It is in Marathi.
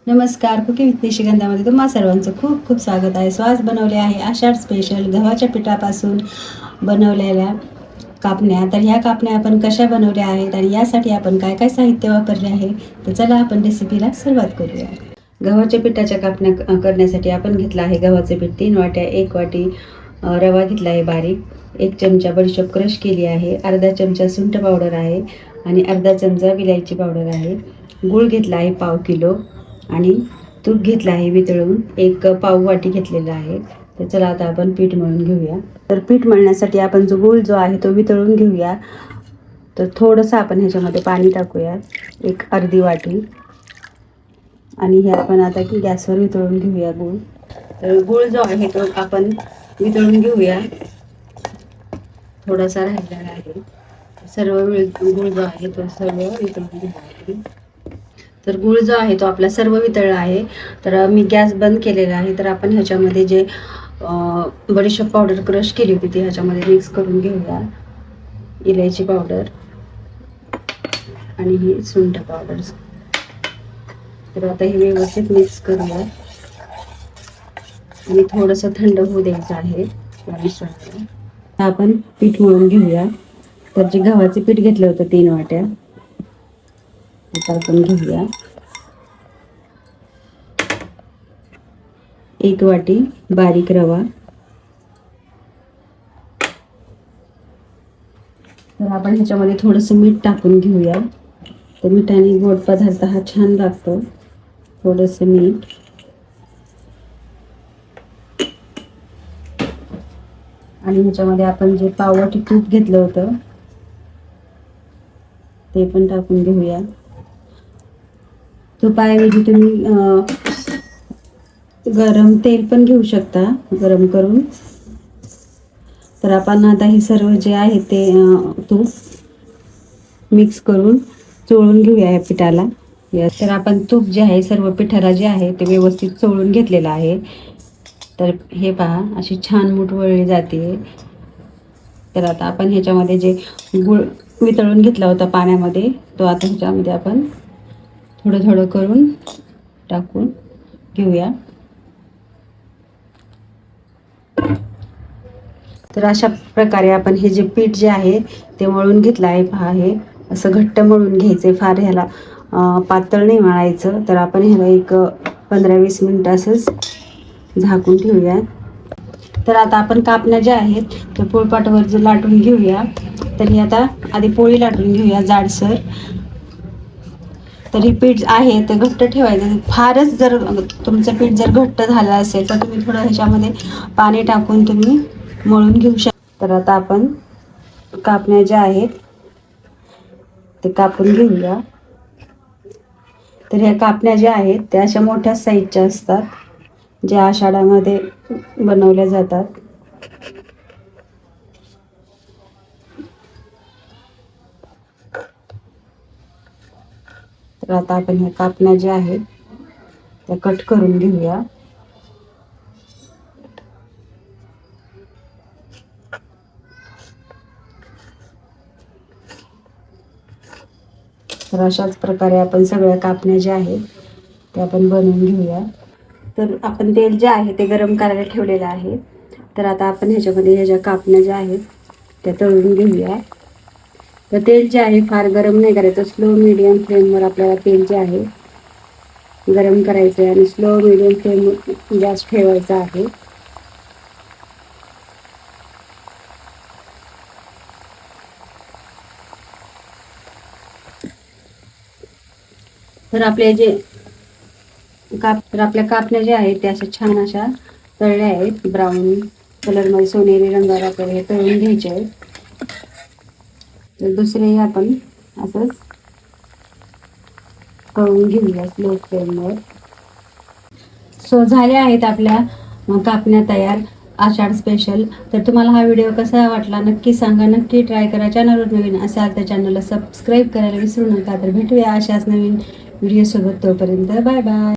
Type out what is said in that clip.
नमस्कार, कुकिंग विथ निशिगंधामध्ये तुम्हा सर्वांचं खूप खूप स्वागत आहे. स्वास बनवले आहे आषाढ स्पेशल गव्हाच्या पिठापासून बनवलेल्या कापण्या. तर ह्या कापण्या आपण कशा बनवल्या आहेत आणि यासाठी आपण काय काय साहित्य वापरले आहे, तर चला आपण रेसिपीला सुरुवात करूया. गव्हाच्या पिठाच्या कापण्या करण्यासाठी आपण घेतला आहे गव्हाचे पीठ 3 वाट्या, 1 वाटी रवा घेतला आहे बारीक, 1 चमचा बडीशोप क्रश केली आहे, अर्धा चमचा सुंठ पावडर आहे आणि अर्धा चमचा विलायची पावडर आहे. गूळ घेतला आहे पाव किलो आणि तूप घेतलं आहे वितळून 1 पाव वाटी घेतलेला आहे. तर चला आता आपण पीठ मळून घेऊया. तर पीठ मळण्यासाठी आपण गूळ जो आहे तो वितळून घेऊया. तर थोडंसं आपण ह्याच्यामध्ये पाणी टाकूया, 1 अर्धी वाटी, आणि हे आपण आता की गॅसवर वितळून घेऊया गूळ. तर गूळ जो आहे तो आपण वितळून घेऊया. थोडासा राहिलेला आहे, सर्व गूळ जो आहे तो सर्व वितळून घेऊया. तर गूळ जो आहे तो आपला सर्व वितळला आहे. तर मी गॅस बंद केलेला आहे. तर आपण ह्याच्यामध्ये जे बडीशोप पावडर क्रश केली होती ती ह्याच्यामध्ये मिक्स करून घेऊया. इलायची पावडर आणि ही सुंठ पावडर. तर आता हे व्यवस्थित मिक्स करूया आणि थोडंसं थंड होऊ द्यायचं आहे या मिश्रणाला. आपण पीठ मळून घेऊया. तर जे गव्हाचे पीठ घेतलं होतं 3 वाट्या, आता आपण घेऊया 1 वाटी बारीक रवा. तर आपण ह्याच्यामध्ये थोडंसं मीठ टाकून घेऊया. तर मिठाने गोड पदार्थ हा छान लागतो. थोडंसं मीठ आणि ह्याच्यामध्ये आपण जे पाववाटी तूप घेतलं होतं ते पण टाकून घेऊया. तुपाऐवजी तुम्ही गरम तेल पण घेऊ शकता, गरम करून. तर आपण आता हे सर्व जे आहे ते तूप मिक्स करून चोळून घेऊया या पिठाला. तर आपण तूप जे आहे सर्व पिठाला जे आहे ते व्यवस्थित चोळून घेतलेलं आहे. तर हे पहा, अशी छान मूठ वळली जाते. तर आता आपण ह्याच्यामध्ये जे गूळ वितळून घेतला होता पाण्यामध्ये तो आता ह्याच्यामध्ये आपण थोडं थोडं करून टाकून घेऊया. तर अशा प्रकारे आपण हे जे पीठ जे आहे ते मळून घेतलं आहे. पहा, हे असं घट्ट मळून घ्यायचं फार ह्याला पातळ नाही मळायचं. तर आपण ह्याला एक 15-20 मिनिटं असंच झाकून ठेवूया. तर आता आपण कापण्या ज्या आहेत त्या पोळपाटावर जे लाटून घेऊया. तर हे आता आधी पोळी लाटून घेऊया जाडसर. तर हे पीठ आहे ते घट्ट ठेवायचं. फारच जर तुमचं पीठ जर घट्ट झालं असेल तर तुम्ही थोडं ह्याच्यामध्ये पाणी टाकून तुम्ही मळून घेऊ शकता. तर आता आपण कापण्या ज्या आहेत ते कापून घेऊया. तर ह्या कापण्या ज्या आहेत त्या अशा मोठ्या साईजच्या असतात, ज्या आषाढामध्ये बनवल्या जातात. तर आता आपण ह्या कापण्या ज्या आहेत त्या कट करून घेऊया. तर अशाच प्रकारे आपण सगळ्या कापण्या ज्या आहेत त्या आपण बनवून घेऊया. तर आपण तेल जे आहे ते गरम करायला ठेवलेलं आहे. तर आता आपण ह्याच्यामध्ये ह्या ज्या कापण्या ज्या आहेत त्या तळून घेऊया. तर तेल जे आहे फार गरम नाही करायचं, स्लो मीडियम फ्लेमवर आपल्याला तेल जे आहे गरम करायचं आहे आणि स्लो मीडियम फ्लेम गॅस ठेवायचा आहे. तर आपले जे आपल्या कापण्या ज्या आहेत त्या अशा छान अशा तळल्या आहेत. ब्राऊन कलरमध्ये सोनेरी रंगाला आपल्याला हे तळून घ्यायचे आहेत. तर दुसरेही आपण असंच तळून घेऊया स्लो फ्लेमवर. सो झाले आहेत आपल्या कापण्या तयार आषाढ स्पेशल. तर तुम्हाला हा व्हिडिओ कसा वाटला नक्की सांगा, नक्की ट्राय करा. चॅनलवर नवीन असाल तर चॅनलला सबस्क्राईब करायला विसरू नका. तर भेटूया अशाच नवीन व्हिडिओसोबत. तोपर्यंत बाय बाय.